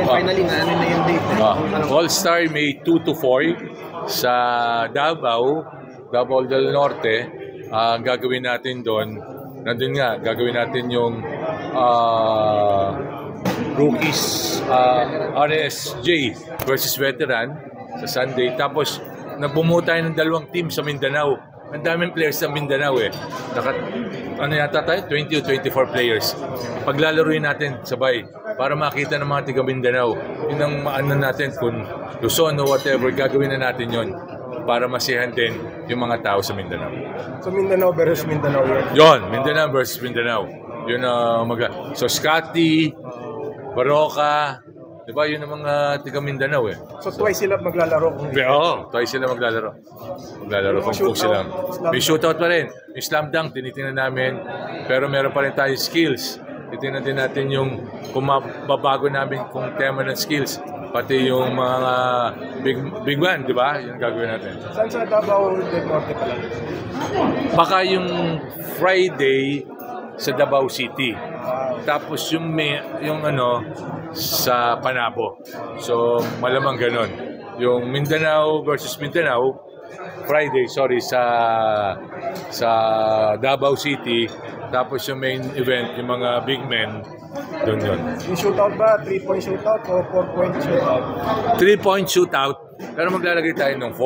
finally na ano na yung date. All-Star May 2 to 4 sa Davao del Norte. Ang gagawin natin doon, nandun nga, gagawin natin yung rookies RSJ versus veteran sa Sunday. Tapos nagbumuo tayo ng 2 team sa Mindanao. Ang daming players sa Mindanao eh. Ano yata tayo? 20 o 24 players. Paglalaruin natin sabay para makita ng mga tiga Mindanao. Yun ang ano natin kung Luzon o whatever, gagawin na natin yon para masihan din yung mga tao sa Mindanao. So Mindanao versus Mindanao yun? Yun, Mindanao versus Mindanao. Yun so Scotty, Baroka, di ba? Yun ang mga tiga Mindanao eh. So twice sila maglalaro? Oo, twice sila maglalaro. Kung sila. May shootout pa rin. Yung slam dunk, tinitingnan namin. Pero meron pa rin tayo skills. Titingnan din natin yung kung mababago namin kung tema ng skills. Pati yung mga big man, di ba? Yung gagawin natin. Saan sa Davao del Norte pala? Baka yung Friday sa Davao City. Tapos yung sa Panabo. So malamang ganon. Yung Mindanao versus Mindanao, Friday, sa Davao City. Tapos yung main event, yung mga big men, doon yun. Yung shootout ba? 3-point shootout o 4-point shootout? 3-point shootout, pero maglalagay tayo ng 4.